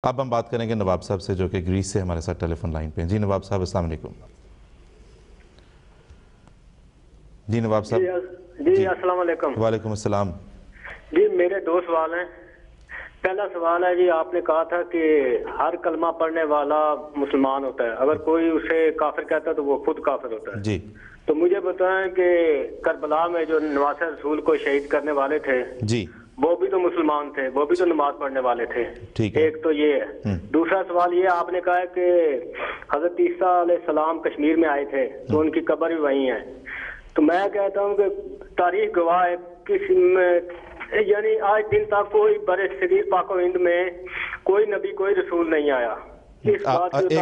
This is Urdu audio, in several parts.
اب ہم بات کریں گے نواب صاحب سے جو کہ گریس سے ہمارے ساتھ ٹیلی فون لائن پہ ہیں۔ جی نواب صاحب السلام علیکم۔ جی نواب صاحب۔ جی السلام علیکم۔ وعلیکم السلام۔ جی میرے دو سوال ہیں۔ پہلا سوال ہے جی، آپ نے کہا تھا کہ ہر کلمہ پڑھنے والا مسلمان ہوتا ہے، اگر کوئی اسے کافر کہتا ہے تو وہ خود کافر ہوتا ہے۔ جی تو مجھے بتائیں کہ کربلا میں جو نواسہ رسول کو شہید کرنے والے تھے جی وہ بھی تو مسلمان تھے، وہ بھی تو نماز پڑھنے والے تھے۔ ٹھیک ہے۔ ایک تو یہ ہے۔ دوسرا سوال یہ، آپ نے کہا ہے کہ حضرت عیسیٰ علیہ السلام کشمیر میں آئے تھے تو ان کی قبر بھی وہیں ہے، تو میں کہتا ہوں کہ تاریخ گواہ ہے کسی میں، یعنی آج دن تک کوئی برِ صغیر پاک و ہند میں کوئی نبی کوئی رسول نہیں آیا۔ ایک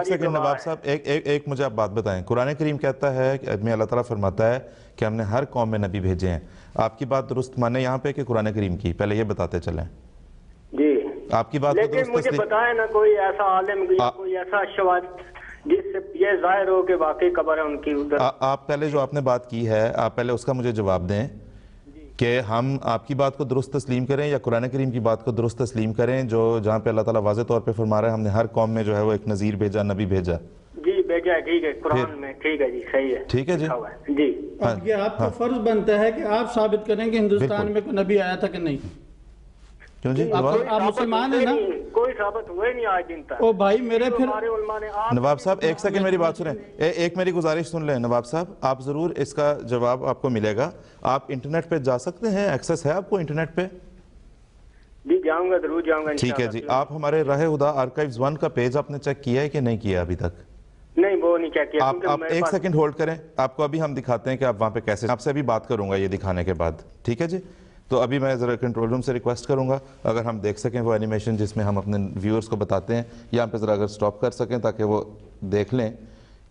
سیکنڈ نواب صاحب، ایک مجھے آپ بات بتائیں۔ قرآن کریم کہتا ہے کہ اللہ تعالیٰ فرماتا ہے کہ ہم نے ہر قوم میں نبی بھیجے ہیں۔ آپ کی بات درست مانے یہاں پہ کہ قرآن کریم کی؟ پہلے یہ بتاتے چلیں۔ جی آپ کی بات کو لیکن مجھے بتائیں نا کوئی ایسا عالم یا کوئی ایسا شواہد جس سے یہ ظاہر ہو کہ واقعی قبر ہے ان کی ادھر۔ آپ پہلے جو آپ نے بات کی ہے، آپ پہلے اس کا مجھے جواب دیں کہ ہم آپ کی بات کو درست تسلیم کریں یا قرآن کریم کی بات کو درست تسلیم کریں، جو جہاں پہ اللہ تعالیٰ واضح طور پہ فرما رہا ہے ہم نے ہر قوم میں جو ہے وہ ایک نذیر بھیجا، نبی بھیجا۔ جی بھیجا ہے، ٹھیک ہے، قرآن میں ٹھیک ہے جی، صحیح ہے، ٹھیک ہے جی جی۔ اب یہ آپ کا فرض بنتا ہے کہ آپ ثابت کریں کہ ہندوستان میں کوئی نبی آیا تھا کہ نہیں۔ کیوں جی؟ آپ مسلمان ہیں نا؟ کوئی ثابت ہوئے نہیں آج دن تک۔ او بھائی میرے پھر نواب صاحب ایک سیکنڈ میری بات سنیں، ایک میری گزارش سن لیں نواب صاحب، آپ ضرور اس کا جواب آپ کو ملے گا۔ آپ انٹرنیٹ پہ جا سکتے ہیں؟ ایکسس ہے آپ کو انٹرنیٹ پہ؟ جی جاؤں گا، ضرور جاؤں گا انشاءاللہ۔ ٹھیک ہے جی۔ آپ ہمارے راہ ہدا آرکائیوز 1 کا پیج آپ نے چیک کیا ہے کہ نہیں کیا ابھی تک؟ نہیں وہ نہیں چیک کیا۔ آپ ایک سیکنڈ ہولڈ کریں، آپ کو ابھی ہم دکھاتے ہیں کہ آپ وہاں پہ کیسے، آپ سے ابھی بات کروں گا یہ دکھانے کے بعد، ٹھیک ہے جی؟ تو ابھی میں ذرا کنٹرول روم سے ریکویسٹ کروں گا اگر ہم دیکھ سکیں وہ اینیمیشن جس میں ہم اپنے ویورز کو بتاتے ہیں، یہاں پہ ذرا اگر سٹاپ کر سکیں تاکہ وہ دیکھ لیں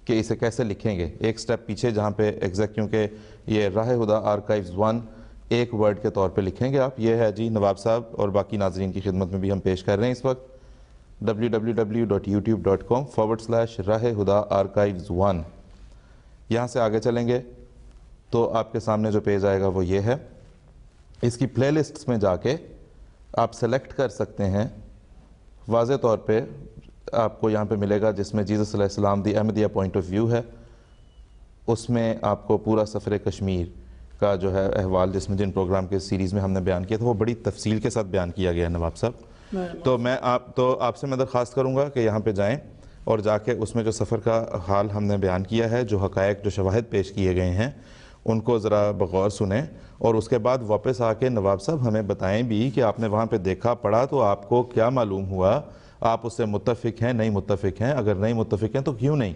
کہ اسے کیسے لکھیں گے۔ ایک سٹیپ پیچھے جہاں پہ ایگزیکٹ، کیونکہ یہ راہ ہدا آرکائیوز 1 ایک ورڈ کے طور پہ لکھیں گے آپ۔ یہ ہے جی نواب صاحب اور باقی ناظرین کی خدمت میں بھی ہم پیش کر رہے ہیں اس وقت www.youtube.com/راہ ہدا آرکائیوز 1۔ یہاں سے آگے چلیں گے تو آپ کے سامنے جو پیج آئے گا وہ یہ ہے۔ اس کی پلے لسٹس میں جا کے آپ سلیکٹ کر سکتے ہیں، واضح طور پہ آپ کو یہاں پہ ملے گا جس میں جیزس علیہ السلام دی احمدیہ پوائنٹ آف ویو ہے، اس میں آپ کو پورا سفر کشمیر کا جو ہے احوال جس میں جن پروگرام کے سیریز میں ہم نے بیان کیا تھا وہ بڑی تفصیل کے ساتھ بیان کیا گیا ہے نواب صاحب۔ تو آپ سے میں درخواست کروں گا کہ یہاں پہ جائیں اور جا کے اس میں جو سفر کا حال ہم نے بیان کیا ہے، جو حقائق جو شواہد پیش کیے گئے ہیں ان کو ذرا بغور سنیں، اور اس کے بعد واپس آ کے نواب صاحب ہمیں بتائیں بھی کہ آپ نے وہاں پہ دیکھا پڑھا تو آپ کو کیا معلوم ہوا، آپ اس سے متفق ہیں نہیں متفق ہیں، اگر نہیں متفق ہیں تو کیوں نہیں؟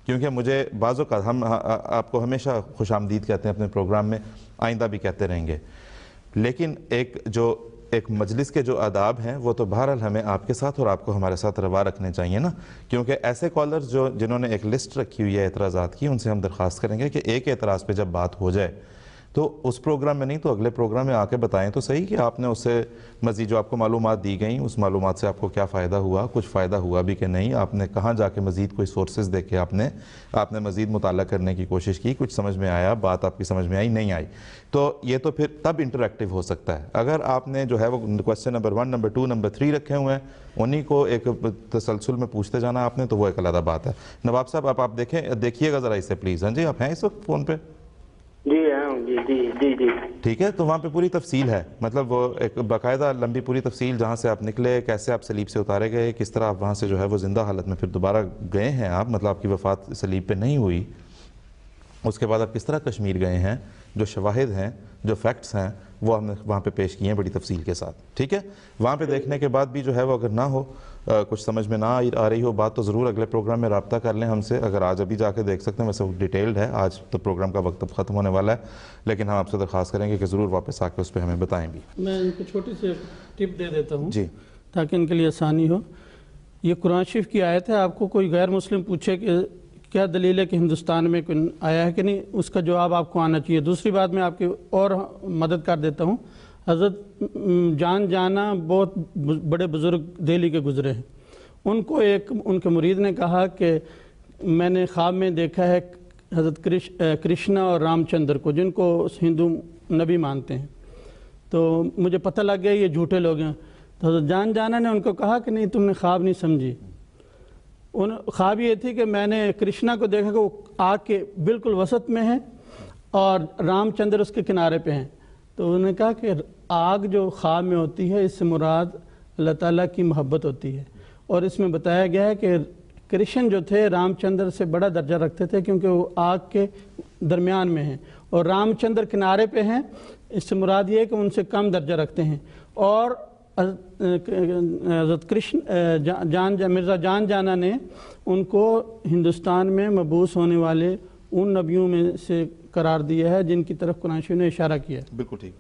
کیونکہ مجھے بعض اوقات ہم آپ کو ہمیشہ خوش آمدید کہتے ہیں اپنے پروگرام میں، آئندہ بھی کہتے رہیں گے، لیکن ایک مجلس کے جو آداب ہیں وہ تو بہرحال ہمیں آپ کے ساتھ اور آپ کو ہمارے ساتھ روا رکھنے چاہیے نا، کیونکہ ایسے کالرز جنہوں نے ایک لسٹ رکھی ہوئی ہے اعتراضات کی، ان سے ہم درخواست کریں گے کہ ایک اعتراض پہ جب بات ہو جائے تو اس پروگرام میں نہیں تو اگلے پروگرام میں آ کے بتائیں تو صحیح کہ آپ نے اس سے مزید جو آپ کو معلومات دی گئیں اس معلومات سے آپ کو کیا فائدہ ہوا، کچھ فائدہ ہوا بھی کہ نہیں، آپ نے کہاں جا کے مزید کوئی سورسز دیکھے، آپ نے مزید مطالعہ کرنے کی کوشش کی، کچھ سمجھ میں آیا، بات آپ کی سمجھ میں آئی نہیں آئی، تو یہ تو پھر تب انٹریکٹیو ہو سکتا ہے۔ اگر آپ نے جو ہے وہ کوسچن نمبر 1 نمبر 2 نمبر 3 رکھے ہوئے ہیں، انہی کو ایک تسلسل میں پوچھتے جانا آپ نے، تو وہ ایک علیحدہ بات ہے۔ نواب صاحب آپ دیکھیے گا ذرا اسے پلیز۔ ہاں جی آپ ہیں اس وقت فون پہ؟ جی ہاں جی جی جی جی ٹھیک ہے، تو وہاں پہ پوری تفصیل ہے، مطلب وہ ایک باقاعدہ لمبی پوری تفصیل، جہاں سے آپ نکلے، کیسے آپ صلیب سے اتارے گئے، کس طرح آپ وہاں سے جو ہے وہ زندہ حالت میں پھر دوبارہ گئے ہیں آپ، مطلب آپ کی وفات صلیب پہ نہیں ہوئی، اس کے بعد آپ کس طرح کشمیر گئے ہیں، جو شواہد ہیں جو فیکٹس ہیں وہ ہم نے وہاں پہ پیش کیے ہیں بڑی تفصیل کے ساتھ، ٹھیک ہے؟ وہاں پہ دیکھنے کے بعد بھی جو ہے وہ اگر نہ ہو، کچھ سمجھ میں نہ آ رہی ہو بات، تو ضرور اگلے پروگرام میں رابطہ کر لیں ہم سے، اگر آج ابھی جا کے دیکھ سکتے ہیں، ویسے وہ ڈیٹیلڈ ہے، آج تو پروگرام کا وقت اب ختم ہونے والا ہے، لیکن ہم آپ سے درخواست کریں گے کہ ضرور واپس آ کے اس پہ ہمیں بتائیں بھی۔ میں ان کو چھوٹی سی ٹپ دے دیتا ہوں جی تاکہ ان کے لیے آسانی ہو۔ یہ قرآن شریف کی آیت ہے، آپ کو کوئی غیر مسلم پوچھے کہ کیا دلیل ہے کہ ہندوستان میں کوئی آیا ہے کہ نہیں، اس کا جواب آپ کو آنا چاہیے۔ دوسری بات میں آپ کی اور مدد کر دیتا ہوں، حضرت جانا بہت بڑے بزرگ دہلی کے گزرے ہیں، ان کو ان کے مرید نے کہا کہ میں نے خواب میں دیکھا ہے حضرت کرشنا اور رام چندر کو، جن کو ہندو نبی مانتے ہیں، تو مجھے پتہ لگ گیا یہ جھوٹے لوگ ہیں۔ تو حضرت جان جانا نے ان کو کہا کہ نہیں تم نے خواب نہیں سمجھی. خواب یہ تھی کہ میں نے کرشنا کو دیکھا کہ وہ آگ کے بالکل وسط میں ہیں اور رام چندر اس کے کنارے پہ ہیں. تو انہوں نے کہا کہ آگ جو خواب میں ہوتی ہے اس سے مراد اللہ تعالیٰ کی محبت ہوتی ہے. اور اس میں بتایا گیا ہے کہ کرشن جو تھے رام چندر سے بڑا درجہ رکھتے تھے کیونکہ وہ آگ کے درمیان میں ہیں اور رام چندر کنارے پہ ہیں. اس سے مراد یہ ہے کہ ان سے کم درجہ رکھتے ہیں. اور حضرت مرزا جان جانا نے ان کو ہندوستان میں مبعوث ہونے والے ان نبیوں میں سے قرار دیا ہے جن کی طرف قرآن شریف نے اشارہ کیا ہے. بالکل ٹھیک.